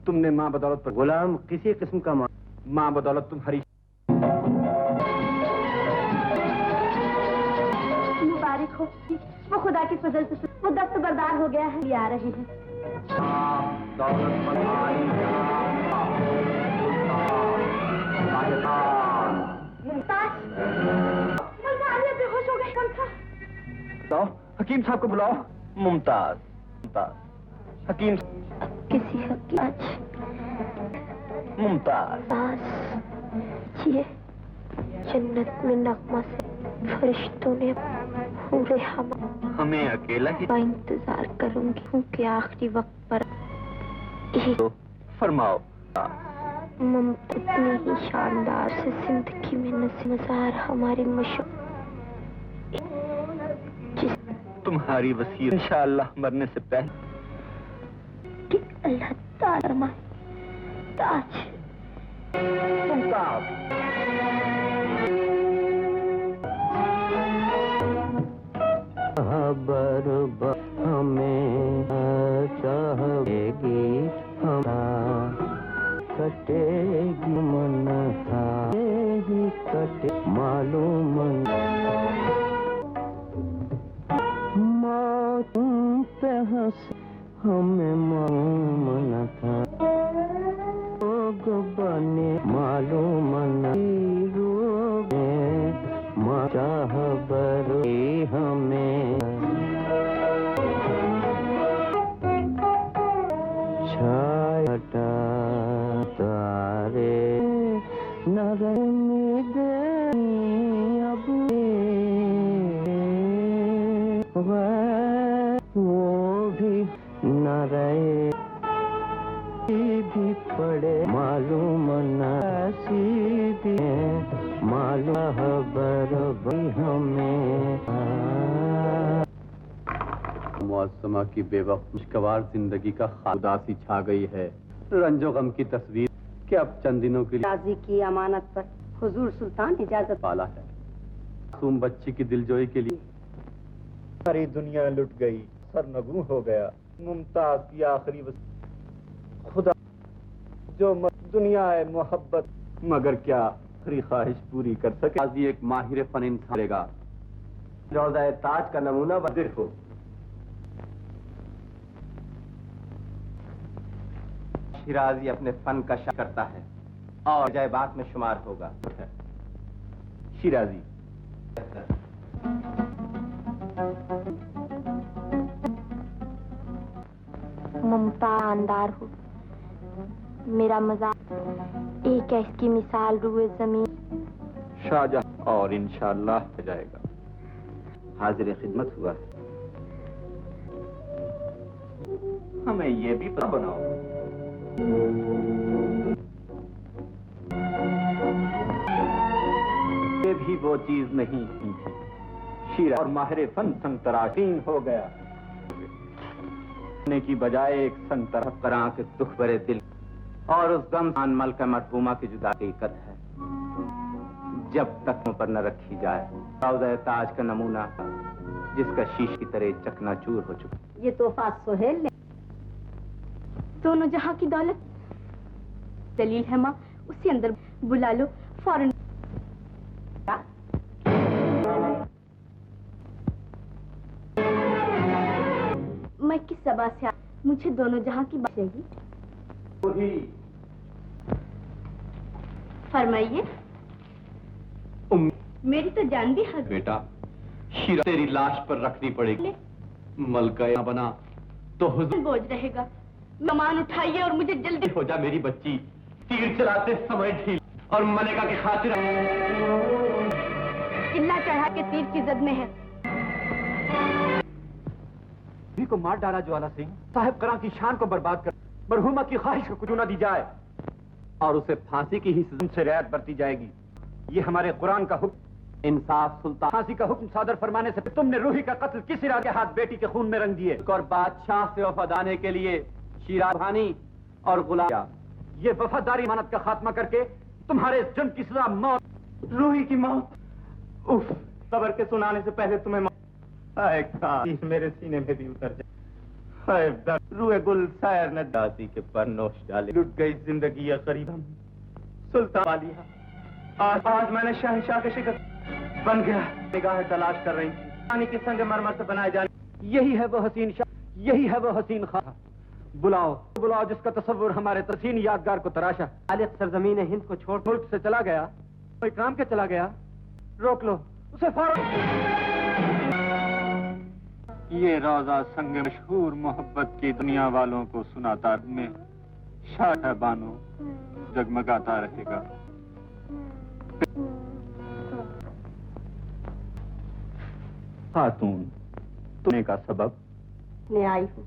तुमने माँ बदौलत पर गुलाम किसी किस्म का माँ बदौलत तुम्हारी मुबारक हो, वो खुदा की फजल से वो दस्तबरदार हो गया है, ये आ रहे हैं। बेहोश हो गए। कौन था? तो हकीम साहब को बुलाओ। मुमताज हकीम किसी हकीम मुमताज ये जन्नत में नगमा से फरिश्तों ने पूरे हमें अकेला ही का इंतजार करूंगी क्योंकि आखिरी वक्त पर तो फरमाओ। ममता इतनी ही शानदार से जिंदगी में नज़र हमारी मशक तुम्हारी वसीयत इंशाअल्लाह मरने से पहले कि अल्लाह ताला ताज खबर हमें चाहेगी कटेगी मन था ही कटे मालूम मौत पे हंस हमें मालूम न था लोग बने मालूम नहीं रोगे चाह बरी हमें छाया तारे नरमी दे अब वो भी न रहे भी पड़े मालूम नसी भी मालूम खबर भी हमें मुअज़्ज़मा की बेवक्त खुशगवार जिंदगी का उदासी छा गई है, रंजो गम की तस्वीर कि अब चंद दिनों के लिए काजी की अमानत पर हुजूर सुल्तान इजाजत पाला है। मासूम बच्ची की दिलजोई के लिए सारी दुनिया लुट गई, सरनगू हो गया। मुमताज की आखिरी खुदा जो दुनिया है मोहब्बत, मगर क्या आखिरी ख्वाहिश पूरी कर सके। काजी एक माहिर फन इंसान लेगा, रौज़ा ताज का नमूना बदिर हो। शिराजी अपने फन का शान करता है और अजायबात में शुमार होगा। शिराजी ममता अंदार हो, मेरा मजाक एक है इसकी मिसाल रुए जमीन शाहजहां और इंशाअल्लाह हो जाएगा। हाजिर खिदमत हुआ है। हमें ये भी पता बनाओ ये भी वो चीज नहीं थी। शीरा और माहिर फन संग तराशीन हो गया की बजाय एक संग तरफ करा के दुख भरे दिल और उस गम मलका मरहूमा की जुदा हकीकत है जब तक मुंह पर न रखी जाए। रौज़ा ताज का नमूना जिसका शीश की तरह चकनाचूर हो चुका। ये तोहफा सुहेल ने दोनों जहां की दौलत दलील है माँ, उसी अंदर बुला लो फौरन। मैं किस सबा से मुझे दोनों जहां की बात चाहिए। फरमाइए। मेरी तो जान भी हद। बेटा शीरा तेरी लाश पर रखनी पड़ेगी। मलका यहाँ बना तो हुजूर बोझ रहेगा। सामान उठाइए और मुझे जल्दी हो जा मेरी बच्ची। तीर चलाते समय ढील और मलेका की खातिर किला चढ़ा के तीर की जद में है। को मार डाला ज्वाला सिंह। साहिब करा की शान को बर्बाद कर मरहुमा की ख्वाहिश को कुछ न दी जाए और उसे फांसी की ही सजा से रियायत बरती जाएगी। ये हमारे कुरान का हुक्म। इंसाफ सुल्तान। फांसी का हुक्म सादर फरमाने से तुमने रूही का कत्ल किस इरादे के हाथ बेटी के खून में रंग दिए? और बादशाह से वफादाने के लिए शिराज खानी और गुलाम। ये वफादारी मानत का खात्मा करके तुम्हारे इस जुर्म की सजा मौत। रूही की मौत। उफ, खबर के सुनाने से पहले तुम्हें मेरे सीने में भी उतर जाए। रूए गुल सैर न दासी के पर नोश डाले। लुट गई जिंदगी या करीबम सुल्तान वालिया। आज मैंने शाहशाह के शिकस्त बन गया। निगाहें तलाश कर रही थी पानी के संग मरमर से बनाए जाने। यही है वो हसीन शाह, यही है वो हसीन खां। बुलाओ बुलाओ जिसका तस्वुर हमारे तसीन यादगार को तराशा। खालिद सरजमीन हिंद को छोड़ मुल्क से चला गया, कोई काम के चला गया। रोक लो उसे फौरन। ये रोजा संग मशहूर मोहब्बत की दुनिया वालों को सुनाता में शाह बानो जगमगाता रहेगा। खातून तुमने का सबब मैं आई हूँ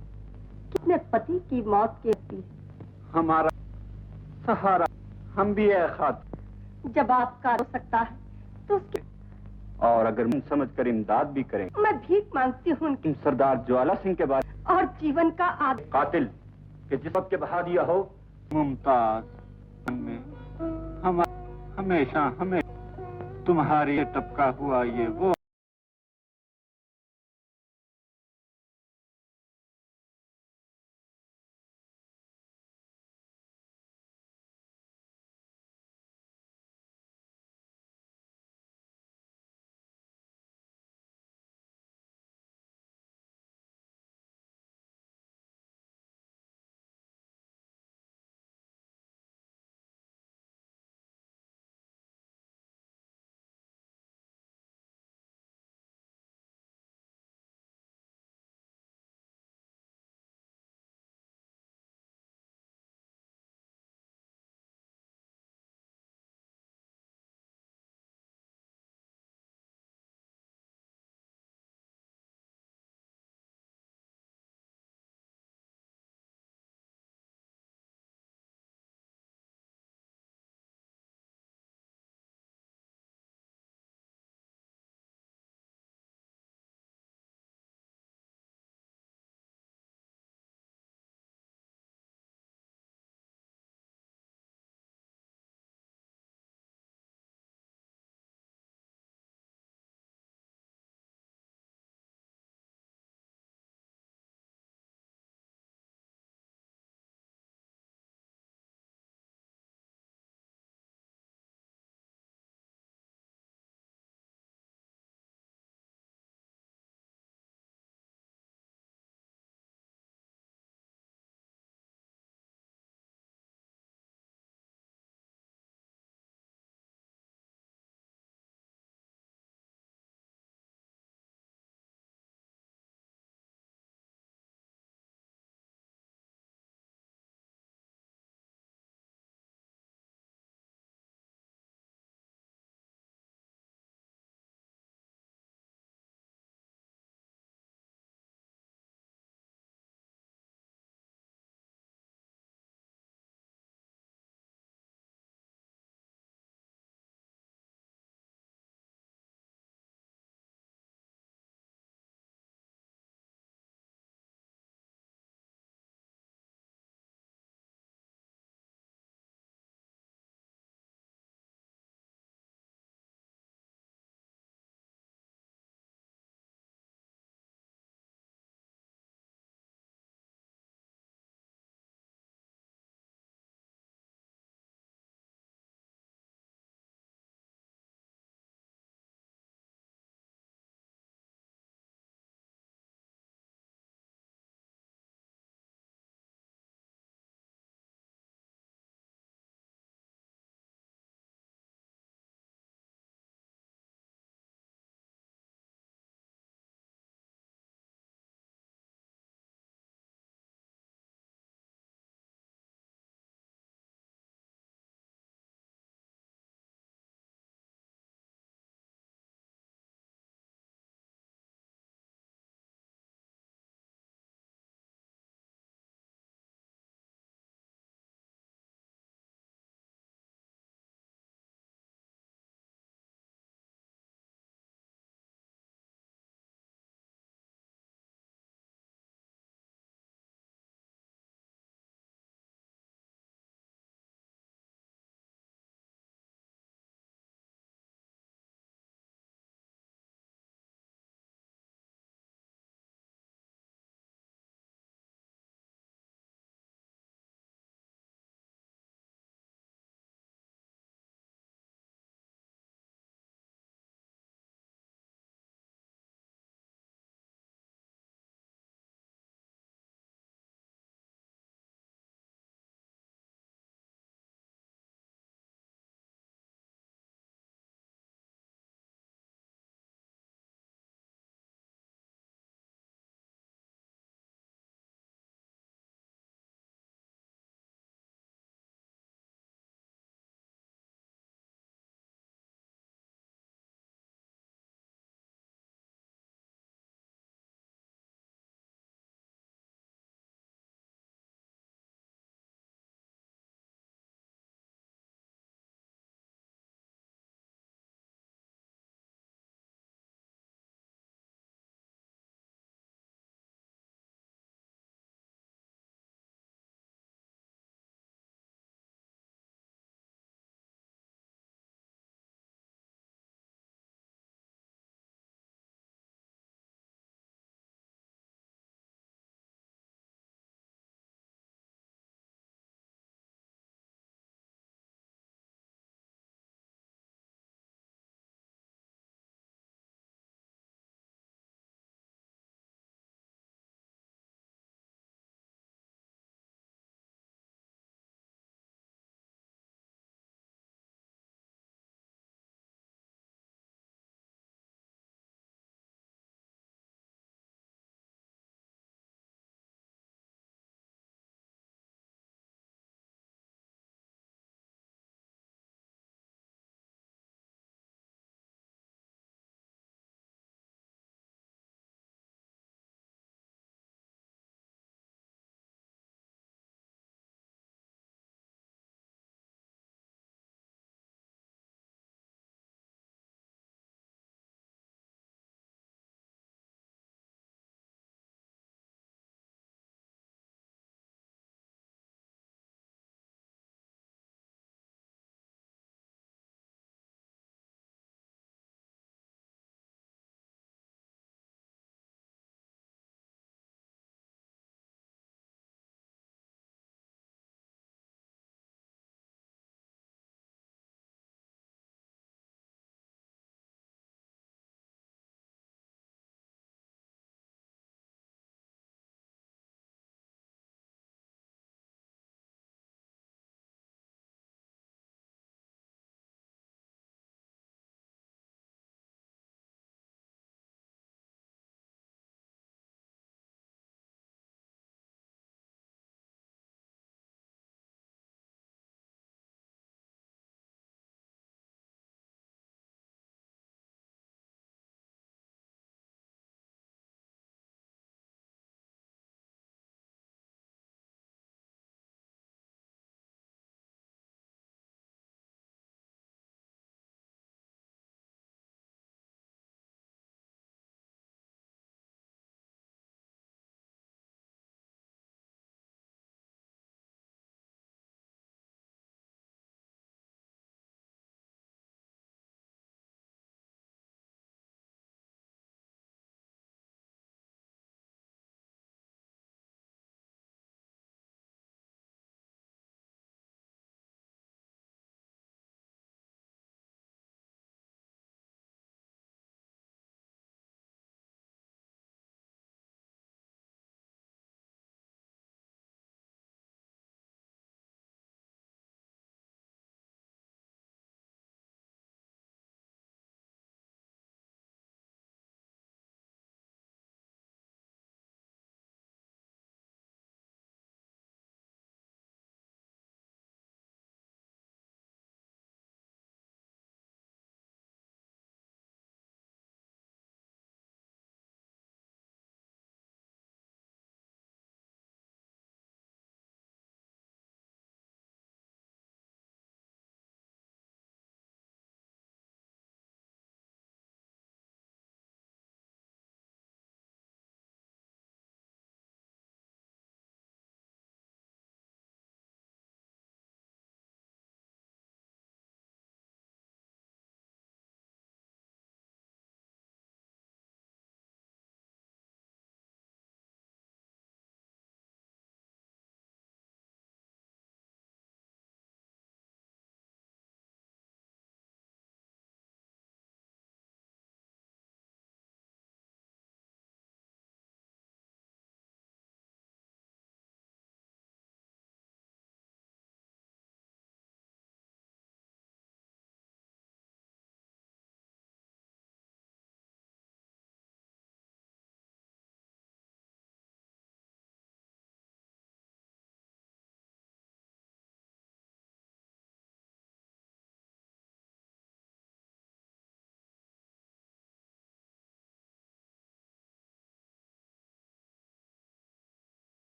कितने पति की मौत के पी हमारा सहारा हम भी है खात। जब आपका हो सकता है तो उसकी और अगर हम समझ कर इमदाद भी करें। मैं भीख मांगती हूँ उनकी सरदार ज्वाला सिंह के बारे और जीवन का आद कातिल कि जिस वक्त के बहा दिया हो मुमताज में हम हमेशा हमें तुम्हारी टपका हुआ ये वो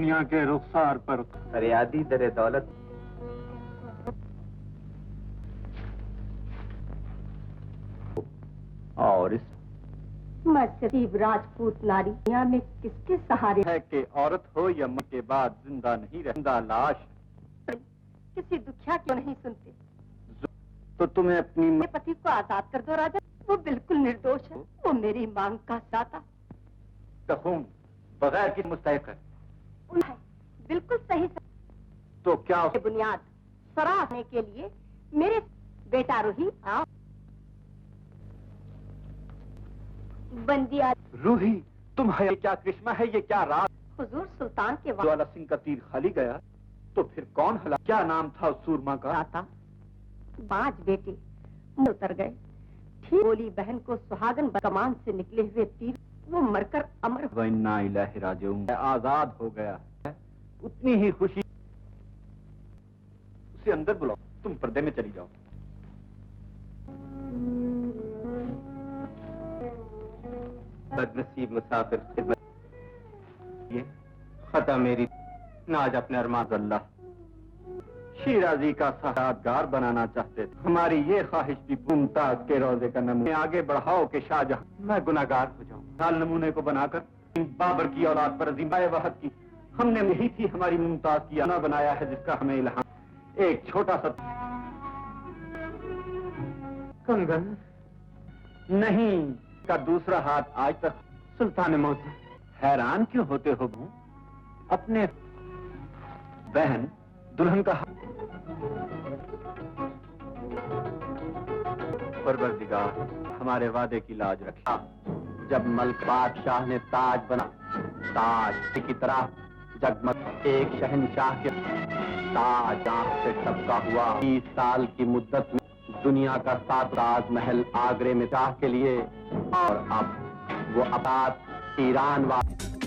दुनिया के रुखसार पर फरियादी दरे दौलत और इस मैं गरीब राजपूत नारी दुनिया में किसके सहारे है कि औरत हो या मर के बाद जिंदा नहीं रहता लाश। किसी दुखिया क्यों नहीं सुनते? तो तुम्हें अपनी मेरे पति को आजाद कर दो राजा, वो बिल्कुल निर्दोष है, वो मेरी मांग का दाता खून बगैर की मुस्तहिक है। है बिल्कुल सही। तो क्या बुनियाद सराहने के लिए मेरे बेटा रूही आओ। बंदिया रूही, तुम है, ये क्या करिश्मा है, ये क्या राज? हुजूर सुल्तान के ज्वाला सिंह का तीर खाली गया तो फिर कौन हला? क्या नाम था उस सूरमा का? दाता 5 बेटे उतर गए। ठीक बोली बहन को सुहागन कमान से निकले हुए तीर वो मरकर अमर वन्ना इलाही राजिऊन, आजाद हो गया है। उतनी ही खुशी। उसे अंदर बुलाओ, तुम पर्दे में चली जाओ। बदनसीब मुसाफिर खिदमत, ये खता मेरी नाज अपने अरमान अल्लाह शीराजी का सादगार बनाना चाहते थे। हमारी ये ख्वाहिश भी मुमताज के रोजे का नमूना आगे बढ़ाओ कि शाहजहां मैं गुनाहगार हो जाऊं। लाल नमूने को बनाकर बाबर की औलाद पर जिम्बाए वहद की हमने यही थी हमारी मुमताज की आना बनाया है, जिसका हमें इल्हाम एक छोटा सा कंगन नहीं का दूसरा हाथ आज तक सुल्तान मौत। हैरान क्यों होते हो? अपने बहन दुल्हन का परवरदिगार हमारे वादे की लाज रखा। जब मल्क बादशाह ने ताज बना, ताज की तरह जगमग एक शहनशाह के ताज आंख से टपका हुआ। 20 साल की मुद्दत में दुनिया का 7 ताजमहल आगरे में शाह के लिए, और अब वो आबाद ईरान वाले